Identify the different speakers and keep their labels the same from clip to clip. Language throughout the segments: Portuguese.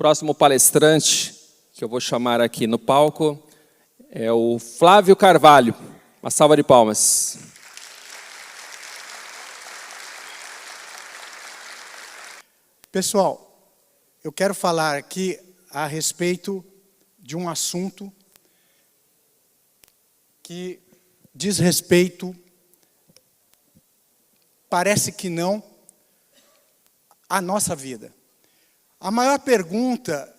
Speaker 1: Próximo palestrante que eu vou chamar aqui no palco é o Flávio Carvalho. Uma salva de palmas.
Speaker 2: Pessoal, eu quero falar aqui a respeito de um assunto que diz respeito, parece que não, à nossa vida. A maior pergunta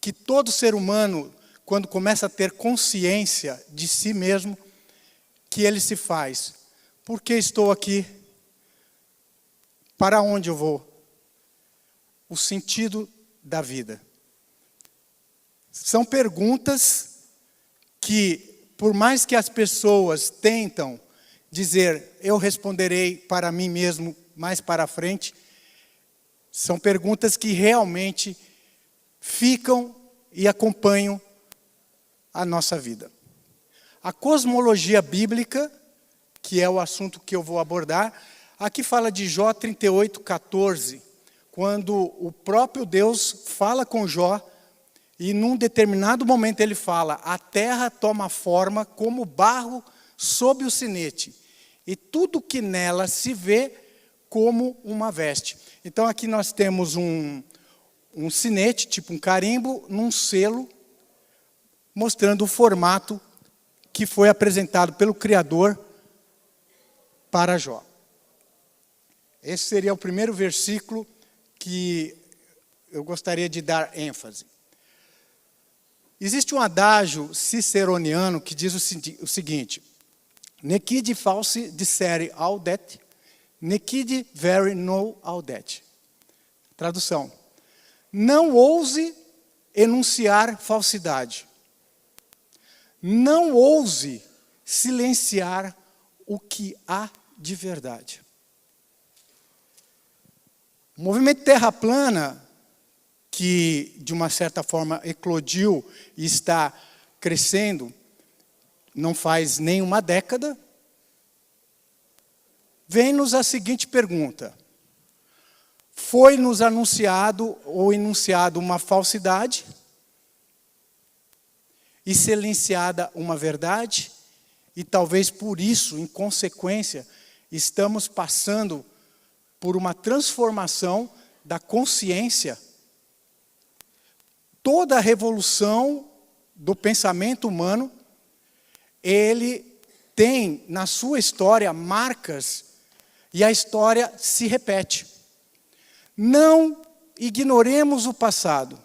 Speaker 2: que todo ser humano, quando começa a ter consciência de si mesmo, que ele se faz: por que estou aqui? Para onde eu vou? O sentido da vida. São perguntas que, por mais que as pessoas tentam dizer, eu responderei para mim mesmo mais para frente, são perguntas que realmente ficam e acompanham a nossa vida. A cosmologia bíblica, que é o assunto que eu vou abordar, aqui fala de Jó 38:14, quando o próprio Deus fala com Jó, e num determinado momento ele fala: a terra toma forma como barro sob o sinete, e tudo que nela se vê como uma veste. Então aqui nós temos um sinete, tipo um carimbo, num selo, mostrando o formato que foi apresentado pelo Criador para Jó. Esse seria o primeiro versículo que eu gostaria de dar ênfase. Existe um adágio ciceroniano que diz o seguinte: Necide falsi dicere audet, necide vere no audet. Tradução: não ouse enunciar falsidade. Não ouse silenciar o que há de verdade. O movimento Terra Plana, que de uma certa forma eclodiu e está crescendo, não faz nem uma década, vem-nos a seguinte pergunta: foi-nos anunciado ou enunciado uma falsidade e silenciada uma verdade, e talvez por isso, em consequência, estamos passando por uma transformação da consciência. Toda a revolução do pensamento humano, ele tem na sua história marcas, e a história se repete. Não ignoremos o passado,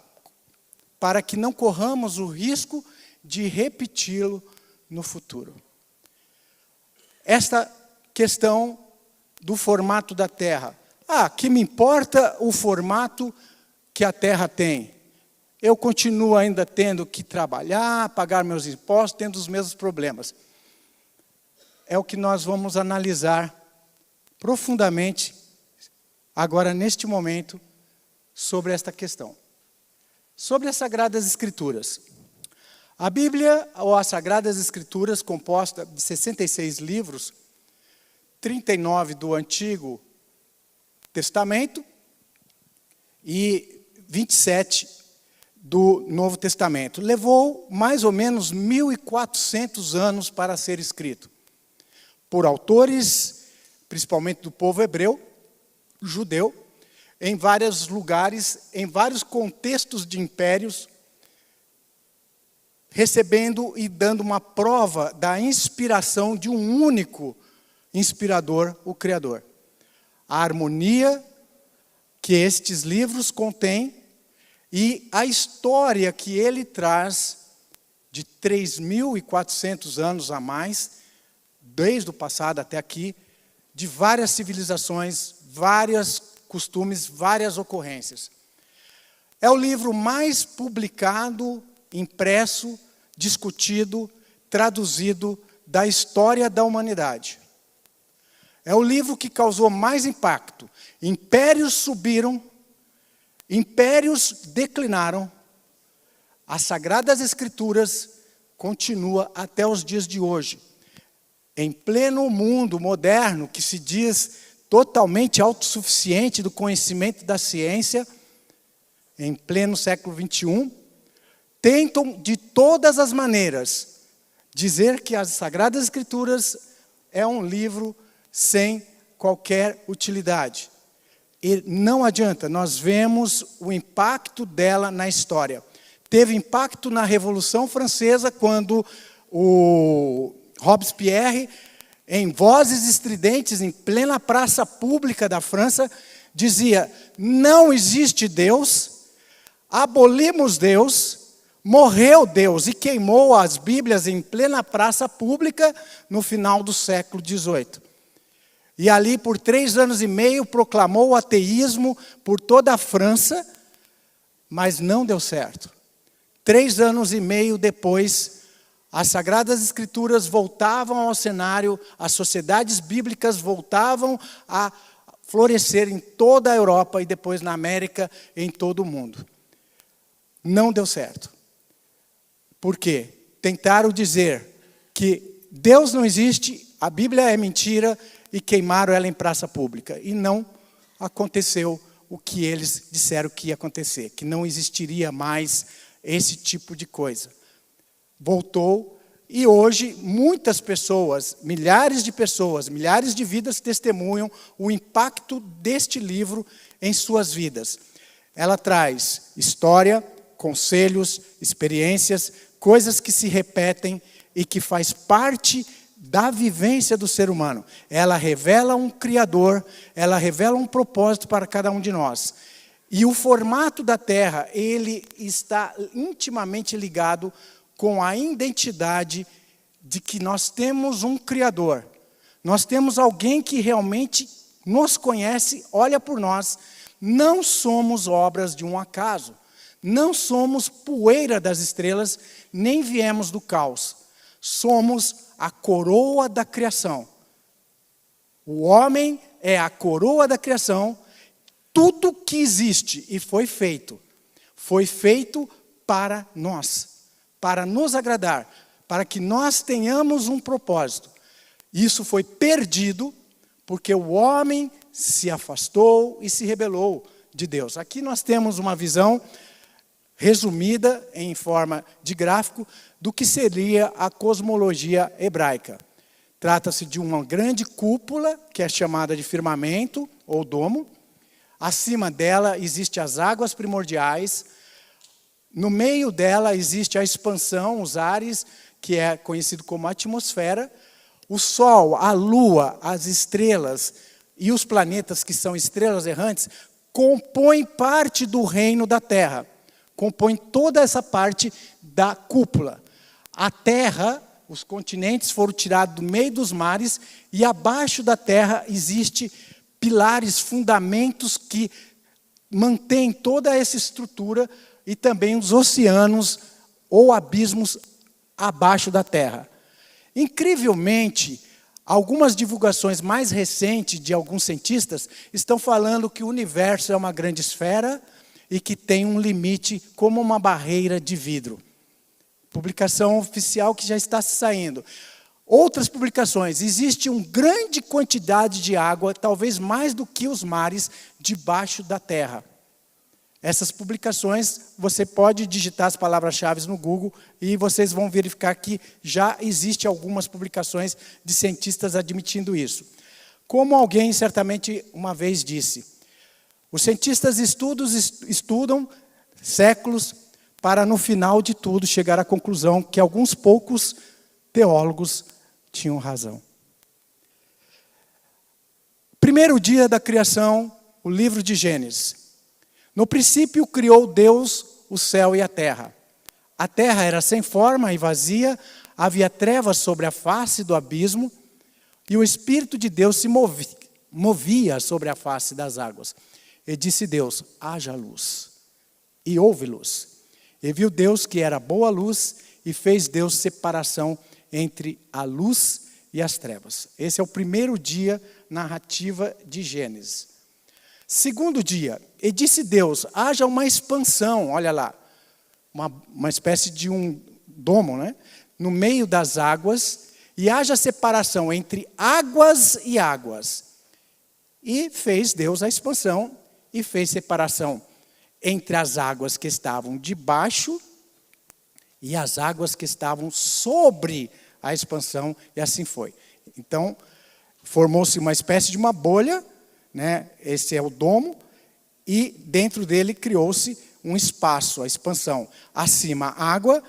Speaker 2: para que não corramos o risco de repeti-lo no futuro. Esta questão do formato da Terra. Que me importa o formato que a Terra tem? Eu continuo ainda tendo que trabalhar, pagar meus impostos, tendo os mesmos problemas. É o que nós vamos analisar profundamente, agora neste momento, sobre esta questão. Sobre as Sagradas Escrituras. A Bíblia, ou as Sagradas Escrituras, composta de 66 livros, 39 do Antigo Testamento e 27 do Novo Testamento. Levou mais ou menos 1.400 anos para ser escrito, por autores, principalmente do povo hebreu, judeu, em vários lugares, em vários contextos de impérios, recebendo e dando uma prova da inspiração de um único inspirador, o Criador. A harmonia que estes livros contêm e a história que ele traz de 3.400 anos a mais, desde o passado até aqui, de várias civilizações, vários costumes, várias ocorrências. É o livro mais publicado, impresso, discutido, traduzido da história da humanidade. É o livro que causou mais impacto. Impérios subiram, impérios declinaram. As Sagradas Escrituras continuam até os dias de hoje. Em pleno mundo moderno, que se diz totalmente autossuficiente do conhecimento da ciência, em pleno século XXI, tentam de todas as maneiras dizer que as Sagradas Escrituras é um livro sem qualquer utilidade. E não adianta, nós vemos o impacto dela na história. Teve impacto na Revolução Francesa, quando o Robespierre, em vozes estridentes, em plena praça pública da França, dizia: não existe Deus, abolimos Deus, morreu Deus, e queimou as Bíblias em plena praça pública no final do século XVIII. E ali, por 3 anos e meio, proclamou o ateísmo por toda a França, mas não deu certo. 3 anos e meio depois, as Sagradas Escrituras voltavam ao cenário, as sociedades bíblicas voltavam a florescer em toda a Europa e depois na América e em todo o mundo. Não deu certo. Por quê? Tentaram dizer que Deus não existe, a Bíblia é mentira, e queimaram ela em praça pública. E não aconteceu o que eles disseram que ia acontecer, que não existiria mais esse tipo de coisa. Voltou, e hoje muitas pessoas, milhares de vidas testemunham o impacto deste livro em suas vidas. Ela traz história, conselhos, experiências, coisas que se repetem e que faz parte da vivência do ser humano. Ela revela um Criador, ela revela um propósito para cada um de nós. E o formato da Terra, ele está intimamente ligado com a identidade de que nós temos um Criador. Nós temos alguém que realmente nos conhece, olha por nós. Não somos obras de um acaso. Não somos poeira das estrelas, nem viemos do caos. Somos a coroa da criação. O homem é a coroa da criação. Tudo que existe e foi feito para nós, para nos agradar, para que nós tenhamos um propósito. Isso foi perdido porque o homem se afastou e se rebelou de Deus. Aqui nós temos uma visão resumida em forma de gráfico do que seria a cosmologia hebraica. Trata-se de uma grande cúpula, que é chamada de firmamento ou domo. Acima dela existem as águas primordiais. No meio dela existe a expansão, os ares, que é conhecido como atmosfera. O Sol, a Lua, as estrelas e os planetas, que são estrelas errantes, compõem parte do reino da Terra. Compõem toda essa parte da cúpula. A Terra, os continentes foram tirados do meio dos mares e abaixo da Terra existe pilares, fundamentos que mantêm toda essa estrutura e também os oceanos ou abismos abaixo da Terra. Incrivelmente, algumas divulgações mais recentes de alguns cientistas estão falando que o universo é uma grande esfera e que tem um limite como uma barreira de vidro. Publicação oficial que já está saindo. Outras publicações, existe uma grande quantidade de água, talvez mais do que os mares, debaixo da terra. Essas publicações, você pode digitar as palavras-chave no Google e vocês vão verificar que já existem algumas publicações de cientistas admitindo isso. Como alguém certamente uma vez disse, os cientistas estudam séculos para, no final de tudo, chegar à conclusão que alguns poucos teólogos tinham razão. Primeiro dia da criação, o livro de Gênesis. No princípio criou Deus o céu e a terra. A terra era sem forma e vazia, havia trevas sobre a face do abismo, e o Espírito de Deus se movia sobre a face das águas. E disse Deus, haja luz. E houve luz. E viu Deus que era boa luz, e fez Deus separação entre a luz e as trevas. Esse é o primeiro dia narrativa de Gênesis. Segundo dia, e disse Deus, haja uma expansão, olha lá, uma espécie de um domo, né? No meio das águas, e haja separação entre águas e águas. E fez Deus a expansão, e fez separação entre as águas que estavam debaixo e as águas que estavam sobre a expansão, e assim foi. Então, formou-se uma espécie de uma bolha, né? Esse é o domo, e dentro dele criou-se um espaço, a expansão. Acima, água,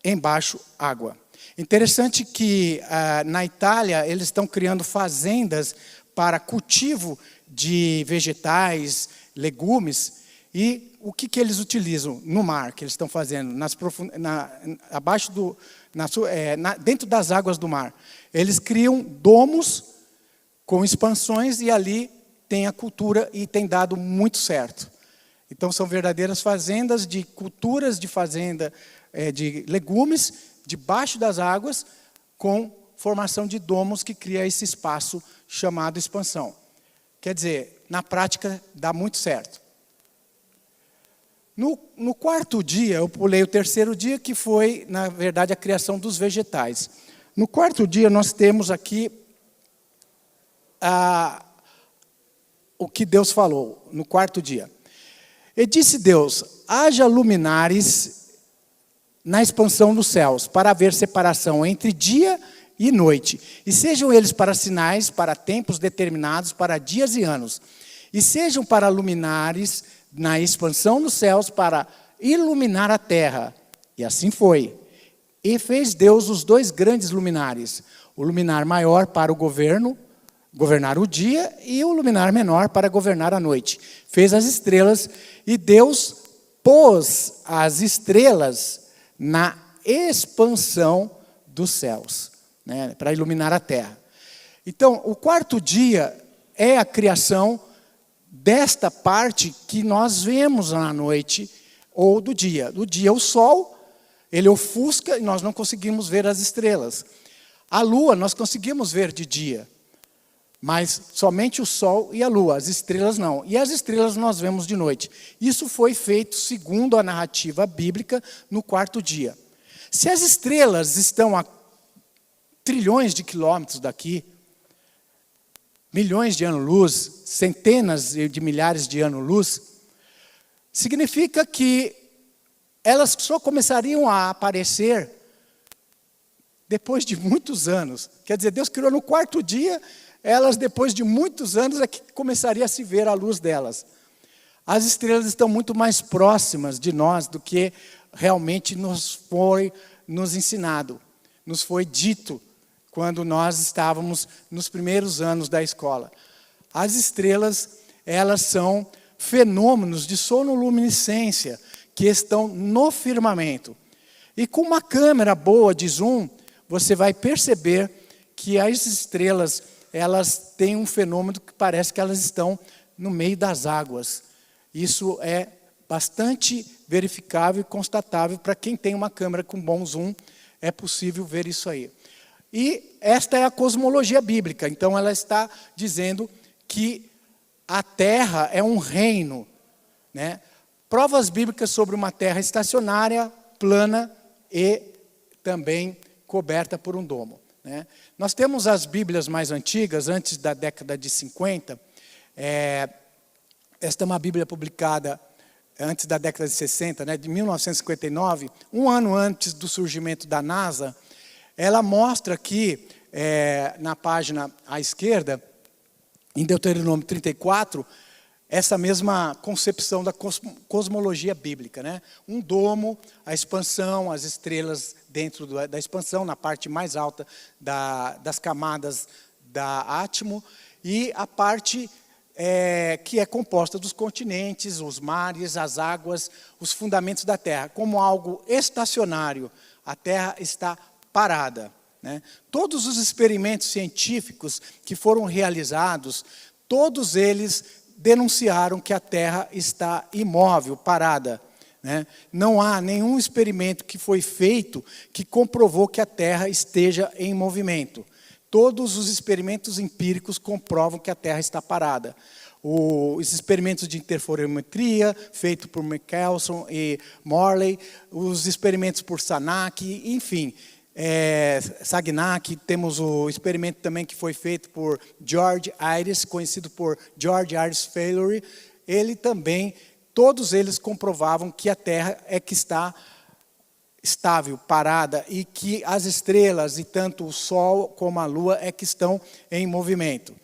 Speaker 2: embaixo, água. Interessante que na Itália eles estão criando fazendas para cultivo de vegetais, legumes, e o que eles utilizam no mar, que eles estão fazendo, dentro das águas do mar. Eles criam domos com expansões e ali tem a cultura e tem dado muito certo. Então são verdadeiras fazendas de culturas de fazenda de legumes debaixo das águas com formação de domos que cria esse espaço chamado expansão. Quer dizer, na prática dá muito certo. No quarto dia, eu pulei o terceiro dia, que foi, na verdade, a criação dos vegetais. No quarto dia, nós temos aqui o que Deus falou, no quarto dia. E disse Deus, haja luminares na expansão dos céus, para haver separação entre dia e noite. E sejam eles para sinais, para tempos determinados, para dias e anos. E sejam para luminares na expansão dos céus, para iluminar a terra. E assim foi. E fez Deus os dois grandes luminares. O luminar maior para o governar o dia, e o luminar menor para governar a noite. Fez as estrelas, e Deus pôs as estrelas na expansão dos céus, né, para iluminar a terra. Então, o quarto dia é a criação desta parte que nós vemos na noite ou do dia. Do dia, o sol, ele ofusca e nós não conseguimos ver as estrelas. A lua, nós conseguimos ver de dia, mas somente o sol e a lua, as estrelas não. E as estrelas nós vemos de noite. Isso foi feito segundo a narrativa bíblica no quarto dia. Se as estrelas estão a trilhões de quilômetros daqui, milhões de anos-luz, centenas de milhares de anos-luz, significa que elas só começariam a aparecer depois de muitos anos. Quer dizer, Deus criou no quarto dia, elas depois de muitos anos é que começaria a se ver a luz delas. As estrelas estão muito mais próximas de nós do que realmente nos foi ensinado, nos foi dito quando nós estávamos nos primeiros anos da escola. As estrelas, elas são fenômenos de sonoluminescência que estão no firmamento. E com uma câmera boa de zoom, você vai perceber que as estrelas, elas têm um fenômeno que parece que elas estão no meio das águas. Isso é bastante verificável e constatável para quem tem uma câmera com bom zoom, é possível ver isso aí. E esta é a cosmologia bíblica. Então ela está dizendo que a Terra é um reino, né? Provas bíblicas sobre uma Terra estacionária, plana e também coberta por um domo, né? Nós temos as Bíblias mais antigas, antes da década de 50. Esta é uma Bíblia publicada antes da década de 60, né, de 1959, um ano antes do surgimento da NASA. Ela mostra que, na página à esquerda, em Deuteronômio 34, essa mesma concepção da cosmologia bíblica, né? Um domo, a expansão, as estrelas dentro da expansão, na parte mais alta das camadas da átomo, e a parte que é composta dos continentes, os mares, as águas, os fundamentos da Terra, como algo estacionário. A Terra está parada, né? Todos os experimentos científicos que foram realizados, todos eles denunciaram que a Terra está imóvel, parada, né? Não há nenhum experimento que foi feito que comprovou que a Terra esteja em movimento. Todos os experimentos empíricos comprovam que a Terra está parada. Os experimentos de interferometria, feitos por Michelson e Morley, os experimentos por Sagnac, enfim, Sagnac, temos o experimento também que foi feito por George Ayres, conhecido por George Ayres Failure. Ele também todos eles comprovavam que a Terra é que está estável, parada, e que as estrelas, e tanto o Sol como a Lua, é que estão em movimento.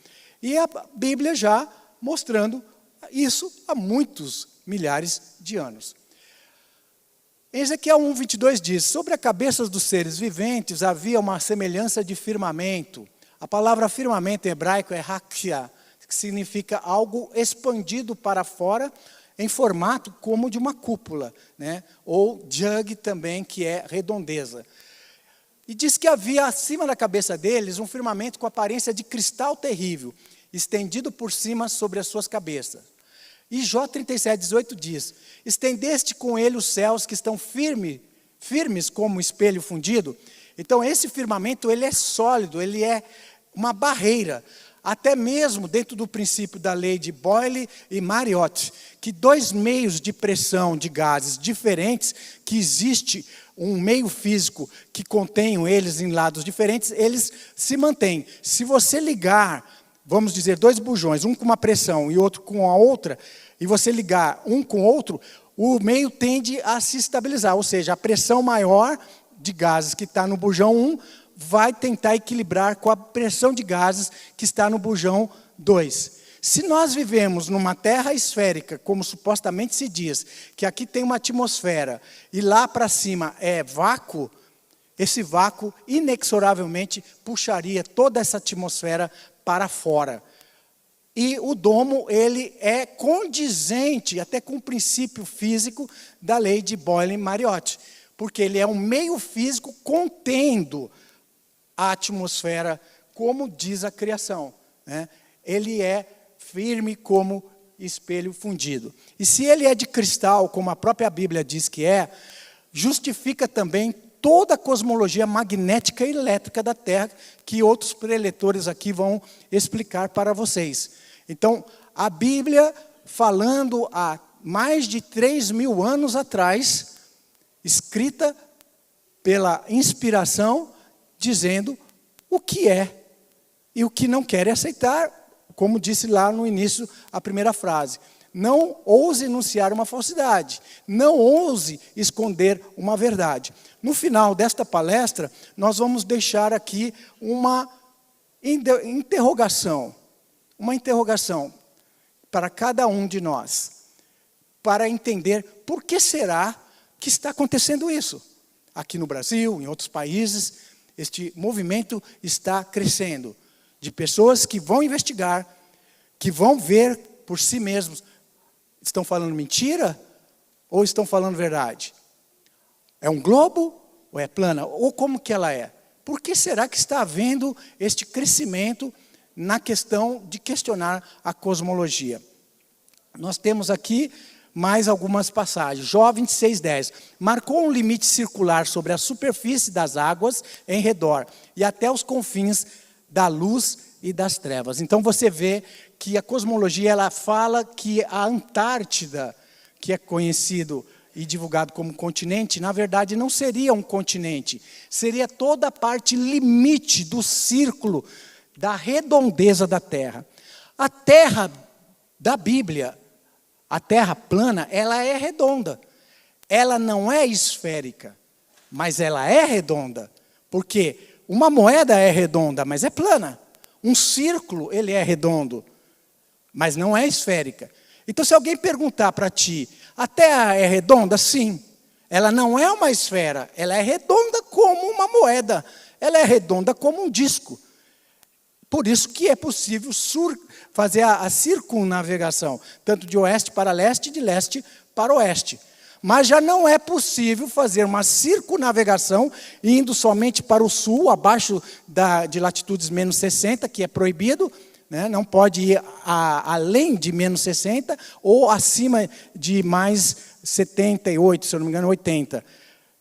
Speaker 2: E a Bíblia já mostrando isso há muitos milhares de anos. Em Ezequiel 1:22 diz: sobre a cabeça dos seres viventes havia uma semelhança de firmamento. A palavra firmamento em hebraico é rakia, que significa algo expandido para fora, em formato como de uma cúpula, né? Ou jug também, que é redondeza. E diz que havia acima da cabeça deles um firmamento com aparência de cristal terrível, estendido por cima sobre as suas cabeças. E Jó 37:18 diz: estendeste com ele os céus que estão firmes como espelho fundido. Então esse firmamento, ele é sólido, ele é uma barreira. Até mesmo dentro do princípio da lei de Boyle e Mariotte, que dois meios de pressão de gases diferentes, que existe um meio físico que contém eles em lados diferentes, eles se mantêm. Se você ligar, vamos dizer, dois bujões, um com uma pressão e outro com a outra, e você ligar um com o outro, o meio tende a se estabilizar, ou seja, a pressão maior de gases que está no bujão 1 vai tentar equilibrar com a pressão de gases que está no bujão 2. Se nós vivemos numa terra esférica, como supostamente se diz, que aqui tem uma atmosfera e lá para cima é vácuo, esse vácuo inexoravelmente puxaria toda essa atmosfera para fora. E o domo, ele é condizente até com o princípio físico da lei de Boyle e Mariotte, porque ele é um meio físico contendo a atmosfera, como diz a criação, né? Ele é firme como espelho fundido. E se ele é de cristal, como a própria Bíblia diz que é, justifica também toda a cosmologia magnética e elétrica da Terra, que outros preletores aqui vão explicar para vocês. Então, a Bíblia, falando há mais de 3.000 anos atrás, escrita pela inspiração, dizendo o que é e o que não quer aceitar, como disse lá no início a primeira frase. Não ouse enunciar uma falsidade, não ouse esconder uma verdade. No final desta palestra, nós vamos deixar aqui uma interrogação para cada um de nós, para entender por que será que está acontecendo isso. Aqui no Brasil, em outros países, este movimento está crescendo, de pessoas que vão investigar, que vão ver por si mesmos, estão falando mentira ou estão falando verdade? É um globo ou é plana? Ou como que ela é? Por que será que está havendo este crescimento na questão de questionar a cosmologia? Nós temos aqui mais algumas passagens. Jó 26:10. Marcou um limite circular sobre a superfície das águas em redor e até os confins da luz e das trevas. Então você vê que a cosmologia, ela fala que a Antártida, que é conhecido e divulgado como continente, na verdade não seria um continente, seria toda a parte limite do círculo da redondeza da Terra. A Terra da Bíblia, a Terra plana, ela é redonda. Ela não é esférica, mas ela é redonda. Porque uma moeda é redonda, mas é plana. Um círculo, ele é redondo, mas não é esférica. Então, se alguém perguntar para ti, a Terra é redonda? Sim. Ela não é uma esfera, ela é redonda como uma moeda. Ela é redonda como um disco. Por isso que é possível fazer a circunnavegação, tanto de oeste para leste e de leste para oeste. Mas já não é possível fazer uma circunnavegação indo somente para o sul, abaixo de latitudes menos 60, que é proibido, né? Não pode ir além de menos 60 ou acima de mais 78, se eu não me engano, 80.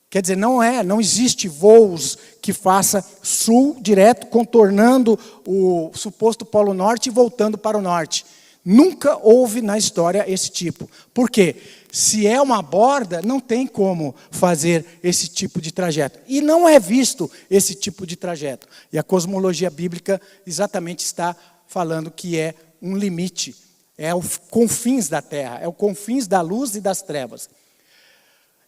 Speaker 2: Quer dizer, não existe voos que faça sul direto, contornando o suposto Polo Norte e voltando para o norte. Nunca houve na história esse tipo. Por quê? Se é uma borda, não tem como fazer esse tipo de trajeto. E não é visto esse tipo de trajeto. E a cosmologia bíblica exatamente está falando que é um limite É o confins da terra, é o confins da luz e das trevas.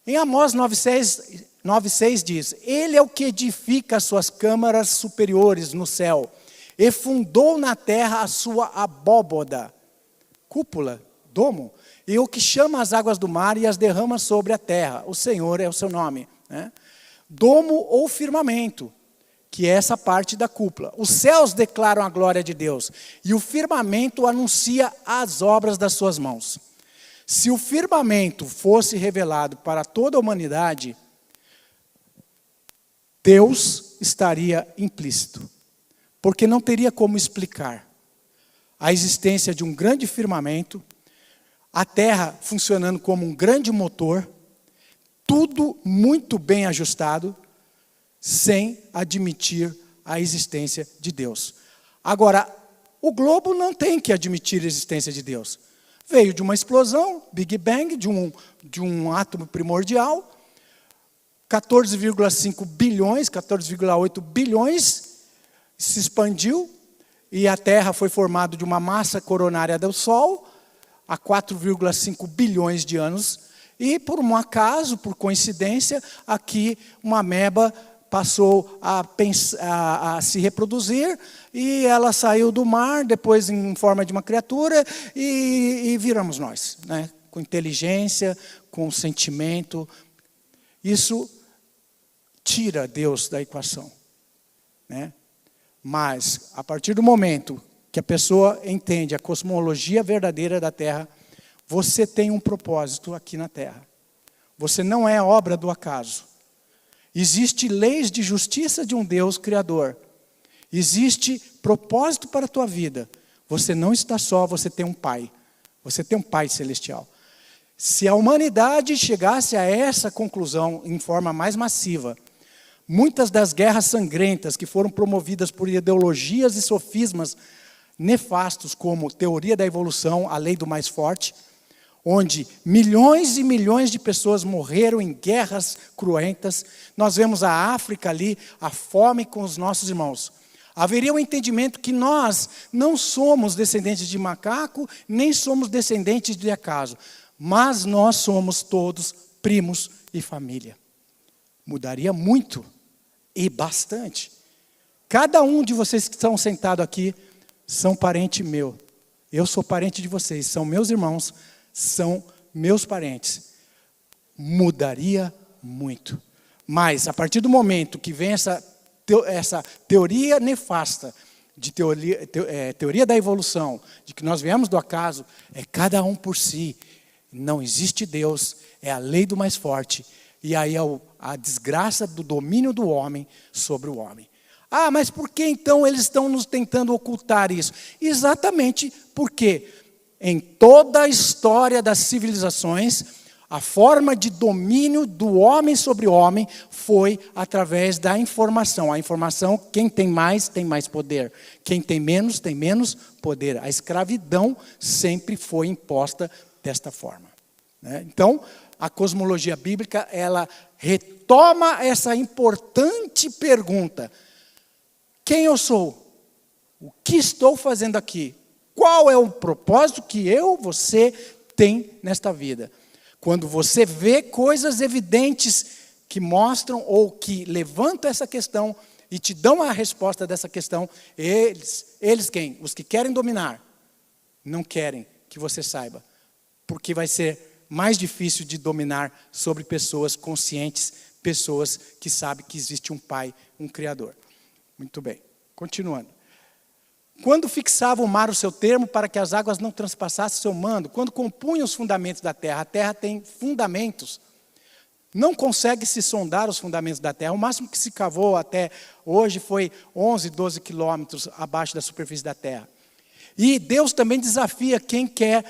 Speaker 2: Em Amós 9,6 diz: Ele é o que edifica as suas câmaras superiores no céu, e fundou na terra a sua abóboda, cúpula, domo, e o que chama as águas do mar e as derrama sobre a terra. O Senhor é o seu nome. Né? Domo ou firmamento, que é essa parte da cúpula. Os céus declaram a glória de Deus, e o firmamento anuncia as obras das suas mãos. Se o firmamento fosse revelado para toda a humanidade, Deus estaria implícito, porque não teria como explicar a existência de um grande firmamento, a terra funcionando como um grande motor, tudo muito bem ajustado, sem admitir a existência de Deus. Agora, o globo não tem que admitir a existência de Deus. Veio de uma explosão, Big Bang, de um átomo primordial, 14,5 bilhões, 14,8 bilhões, se expandiu, e a Terra foi formada de uma massa coronária do Sol, há 4,5 bilhões de anos, e por um acaso, por coincidência, aqui uma ameba passou a se reproduzir, e ela saiu do mar, depois em forma de uma criatura, e viramos nós, né? Com inteligência, com sentimento. Isso tira Deus da equação, né? Mas, a partir do momento que a pessoa entende a cosmologia verdadeira da Terra, você tem um propósito aqui na Terra. Você não é obra do acaso. Existem leis de justiça de um Deus Criador. Existe propósito para a tua vida. Você não está só, você tem um Pai. Você tem um Pai celestial. Se a humanidade chegasse a essa conclusão em forma mais massiva, muitas das guerras sangrentas que foram promovidas por ideologias e sofismas nefastos, como teoria da evolução, a lei do mais forte, onde milhões e milhões de pessoas morreram em guerras cruentas. Nós vemos a África ali, a fome com os nossos irmãos. Haveria um entendimento que nós não somos descendentes de macaco, nem somos descendentes de acaso, mas nós somos todos primos e família. Mudaria muito e bastante. Cada um de vocês que estão sentados aqui são parente meu. Eu sou parente de vocês, são meus irmãos, são meus parentes. Mudaria muito. Mas, a partir do momento que vem essa teoria nefasta, de teoria da evolução, de que nós viemos do acaso, é cada um por si. Não existe Deus, é a lei do mais forte. E aí é a desgraça do domínio do homem sobre o homem. Ah, mas por que então eles estão nos tentando ocultar isso? Exatamente porque em toda a história das civilizações, a forma de domínio do homem sobre o homem foi através da informação. A informação, quem tem mais poder. Quem tem menos poder. A escravidão sempre foi imposta desta forma. Né? Então, a cosmologia bíblica, ela retoma essa importante pergunta. Quem eu sou? O que estou fazendo aqui? Qual é o propósito que você tem nesta vida? Quando você vê coisas evidentes que mostram ou que levantam essa questão e te dão a resposta dessa questão, eles quem? Os que querem dominar, não querem que você saiba, porque vai ser mais difícil de dominar sobre pessoas conscientes, pessoas que sabem que existe um Pai, um Criador. Muito bem, continuando. Quando fixava o mar o seu termo para que as águas não transpassassem o seu mando, quando compunha os fundamentos da terra, a terra tem fundamentos, não consegue se sondar os fundamentos da terra, o máximo que se cavou até hoje foi 11, 12 quilômetros abaixo da superfície da terra. E Deus também desafia quem quer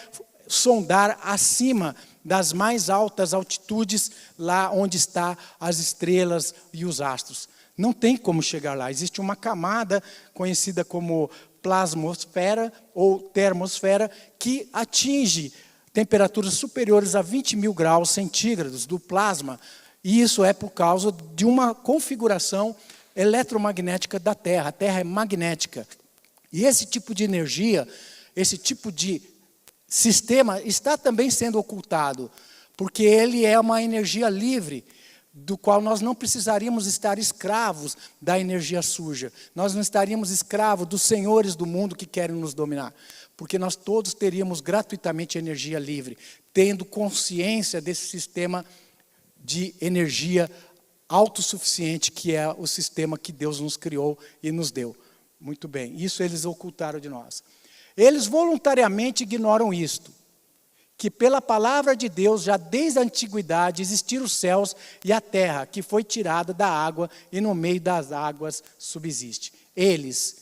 Speaker 2: sondar acima das mais altas altitudes, lá onde estão as estrelas e os astros. Não tem como chegar lá. Existe uma camada conhecida como plasmosfera ou termosfera que atinge temperaturas superiores a 20 mil graus centígrados do plasma. E isso é por causa de uma configuração eletromagnética da Terra. A Terra é magnética. E esse tipo de energia, esse tipo de sistema está também sendo ocultado, porque ele é uma energia livre, do qual nós não precisaríamos estar escravos da energia suja. Nós não estaríamos escravos dos senhores do mundo que querem nos dominar, porque nós todos teríamos gratuitamente energia livre, tendo consciência desse sistema de energia autossuficiente, que é o sistema que Deus nos criou e nos deu. Muito bem, isso eles ocultaram de nós. Eles voluntariamente ignoram isto, que pela palavra de Deus, já desde a antiguidade, existiram os céus e a terra, que foi tirada da água e no meio das águas subsiste. Eles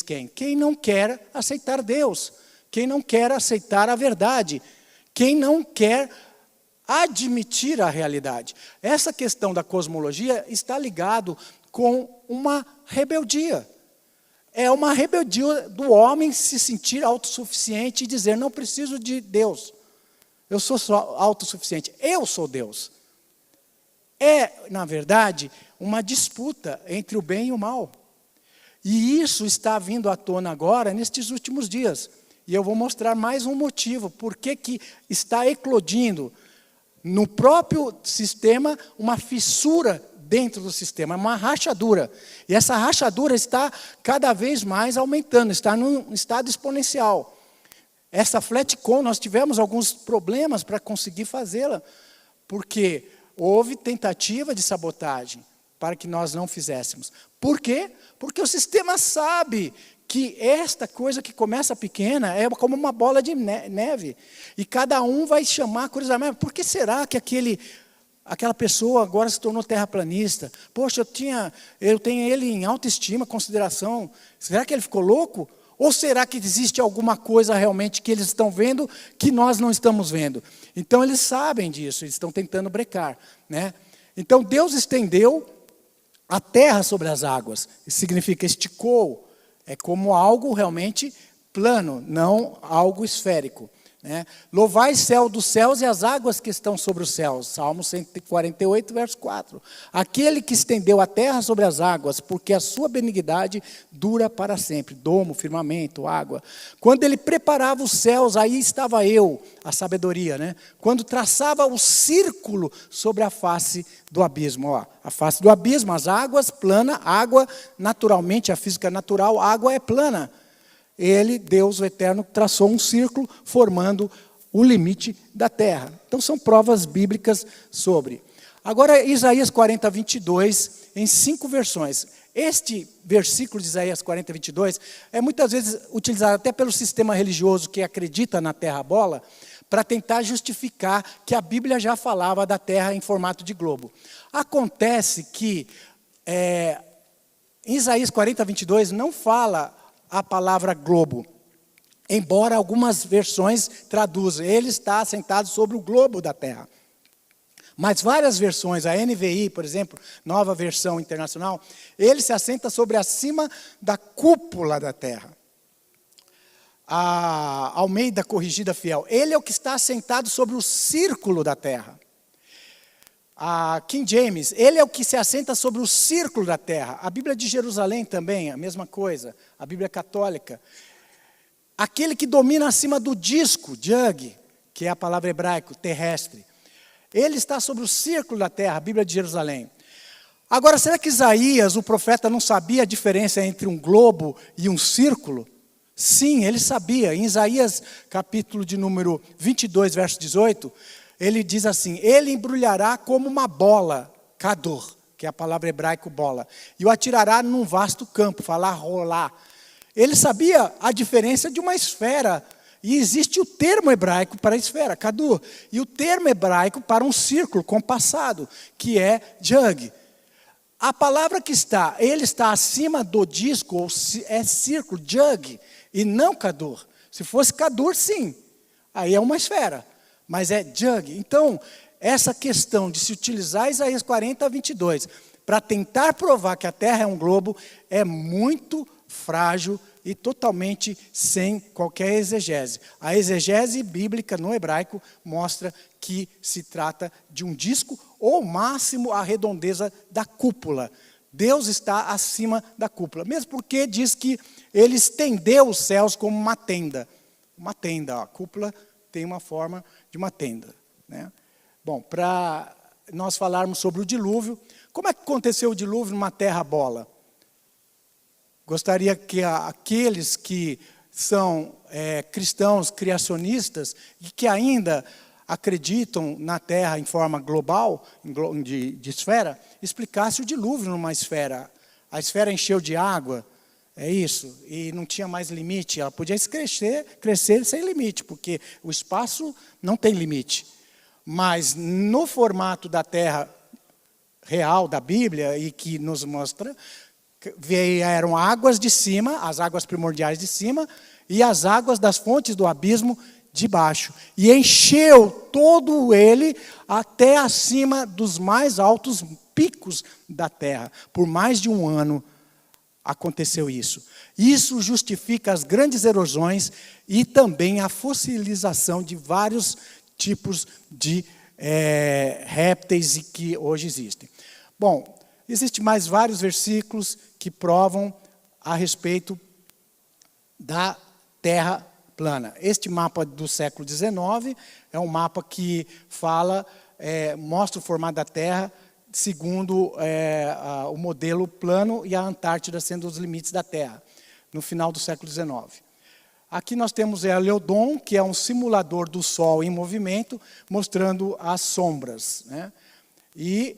Speaker 2: quem? Quem não quer aceitar Deus, quem não quer aceitar a verdade, quem não quer admitir a realidade. Essa questão da cosmologia está ligado com uma rebeldia. É uma rebeldia do homem se sentir autossuficiente e dizer, não preciso de Deus. Eu sou só autossuficiente. Eu sou Deus. É, na verdade, uma disputa entre o bem e o mal. E isso está vindo à tona agora, nestes últimos dias. E eu vou mostrar mais um motivo, por que está eclodindo no próprio sistema uma fissura dentro do sistema, uma rachadura. E essa rachadura está cada vez mais aumentando, está num estado exponencial. Essa Flatcom, nós tivemos alguns problemas para conseguir fazê-la, porque houve tentativa de sabotagem para que nós não fizéssemos. Por quê? Porque o sistema sabe que esta coisa que começa pequena é como uma bola de neve. E cada um vai chamar curiosamente, por que será que aquela pessoa agora se tornou terraplanista? Poxa, eu tenho ele em autoestima, consideração. Será que ele ficou louco? Ou será que existe alguma coisa realmente que eles estão vendo que nós não estamos vendo? Então eles sabem disso, eles estão tentando brecar, né? Então Deus estendeu a terra sobre as águas. Isso significa esticou. É como algo realmente plano, não algo esférico. Né? Louvai céu dos céus e as águas que estão sobre os céus. Salmo 148, verso 4. Aquele que estendeu a terra sobre as águas, porque a sua benignidade dura para sempre. Domo, firmamento, água. Quando ele preparava os céus, aí estava eu, a sabedoria, né? Quando traçava o círculo sobre a face do abismo. Ó, a face do abismo, as águas, plana, água, naturalmente, a física natural, a água é plana. Ele, Deus o Eterno, traçou um círculo formando o limite da terra. Então são provas bíblicas sobre. Agora Isaías 40, 22, em 5 versões. Este versículo de Isaías 40, 22 é muitas vezes utilizado até pelo sistema religioso que acredita na terra bola, para tentar justificar que a Bíblia já falava da terra em formato de globo. Acontece que em Isaías 40, 22 não fala a palavra globo, embora algumas versões traduzam, ele está assentado sobre o globo da terra. Mas várias versões, a NVI, por exemplo, nova versão internacional, ele se assenta sobre acima da cúpula da terra. A Almeida Corrigida Fiel, ele é o que está assentado sobre o círculo da terra. A King James, ele é o que se assenta sobre o círculo da terra. A Bíblia de Jerusalém também, a mesma coisa. A Bíblia católica. Aquele que domina acima do disco, jug, que é a palavra hebraica, terrestre. Ele está sobre o círculo da terra, a Bíblia de Jerusalém. Agora, será que Isaías, o profeta, não sabia a diferença entre um globo e um círculo? Sim, ele sabia. Em Isaías, capítulo de número 22, verso 18... ele diz assim, ele embrulhará como uma bola, kador, que é a palavra hebraica bola, e o atirará num vasto campo, falar rolar. Ele sabia a diferença de uma esfera, e existe o termo hebraico para a esfera, kador, e o termo hebraico para um círculo compassado, que é jug. A palavra que ele está acima do disco, ou é círculo, jug, e não kador. Se fosse kador, sim, aí é uma esfera. Mas é jug. Então, essa questão de se utilizar Isaías 40, 22 para tentar provar que a Terra é um globo é muito frágil e totalmente sem qualquer exegese. A exegese bíblica no hebraico mostra que se trata de um disco ou máximo a redondeza da cúpula. Deus está acima da cúpula. Mesmo porque diz que ele estendeu os céus como uma tenda. uma tenda. A cúpula tem uma forma de uma tenda, né? Bom, para nós falarmos sobre o dilúvio, como é que aconteceu o dilúvio numa terra bola? Gostaria que aqueles que são cristãos criacionistas e que ainda acreditam na Terra em forma global, de esfera, explicasse o dilúvio numa esfera. A esfera encheu de água, é isso, e não tinha mais limite. Ela podia crescer sem limite, porque o espaço não tem limite. Mas no formato da Terra real, da Bíblia, e que nos mostra, vieram águas de cima, as águas primordiais de cima, e as águas das fontes do abismo de baixo. E encheu todo ele até acima dos mais altos picos da terra. Por mais de um ano aconteceu isso. Isso justifica as grandes erosões e também a fossilização de vários tipos de répteis que hoje existem. Bom, existem mais vários versículos que provam a respeito da terra plana. Este mapa do século XIX é um mapa que fala, mostra o formato da Terra segundo o modelo plano e a Antártida sendo os limites da Terra, no final do século XIX. Aqui nós temos Heliodon, que é um simulador do Sol em movimento, mostrando as sombras, né? E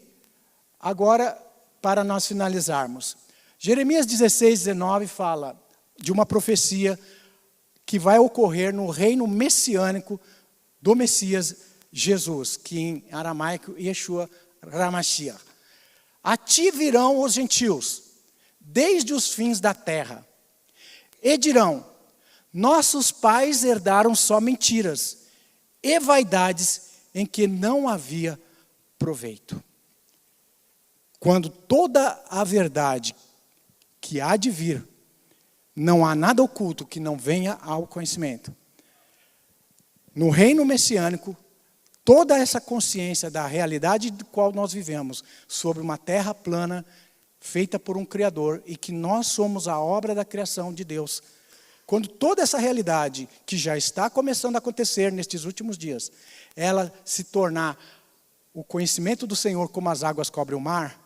Speaker 2: agora, para nós finalizarmos, Jeremias 16:19 fala de uma profecia que vai ocorrer no reino messiânico do Messias Jesus, que em aramaico, Yeshua HaMashiach. A ti virão os gentios, desde os fins da terra, e dirão, nossos pais herdaram só mentiras e vaidades em que não havia proveito. Quando toda a verdade que há de vir, não há nada oculto que não venha ao conhecimento. No reino messiânico, toda essa consciência da realidade do qual nós vivemos, sobre uma terra plana, feita por um Criador, e que nós somos a obra da criação de Deus. Quando toda essa realidade, que já está começando a acontecer nestes últimos dias, ela se tornar o conhecimento do Senhor como as águas cobrem o mar,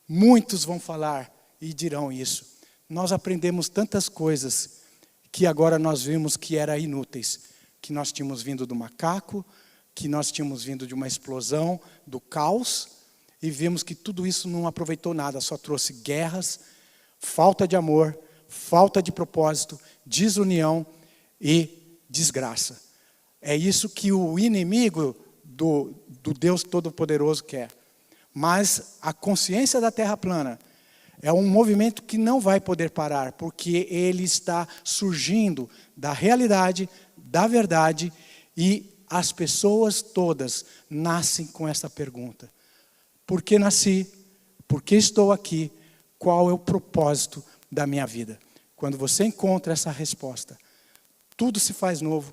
Speaker 2: muitos vão falar e dirão isso. Nós aprendemos tantas coisas que agora nós vimos que eram inúteis. Que nós tínhamos vindo do macaco, que nós tínhamos vindo de uma explosão, do caos, e vimos que tudo isso não aproveitou nada, só trouxe guerras, falta de amor, falta de propósito, desunião e desgraça. É isso que o inimigo do Deus Todo-Poderoso quer. Mas a consciência da terra plana é um movimento que não vai poder parar, porque ele está surgindo da realidade, da verdade, e as pessoas todas nascem com essa pergunta. Por que nasci? Por que estou aqui? Qual é o propósito da minha vida? Quando você encontra essa resposta, tudo se faz novo,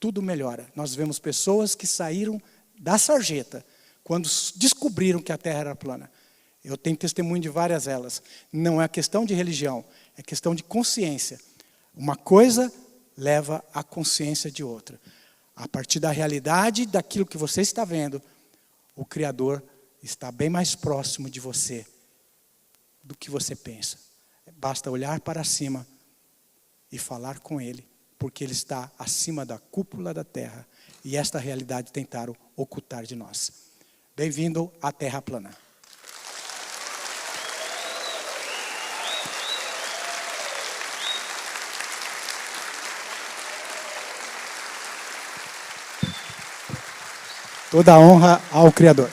Speaker 2: tudo melhora. Nós vemos pessoas que saíram da sarjeta, quando descobriram que a Terra era plana. Eu tenho testemunho de várias delas. Não é questão de religião, é questão de consciência. Uma coisa leva à consciência de outra. A partir da realidade daquilo que você está vendo, o Criador está bem mais próximo de você do que você pensa. Basta olhar para cima e falar com Ele, porque Ele está acima da cúpula da terra. E esta realidade tentaram ocultar de nós. Bem-vindo à Terra Plana. Toda a honra ao Criador.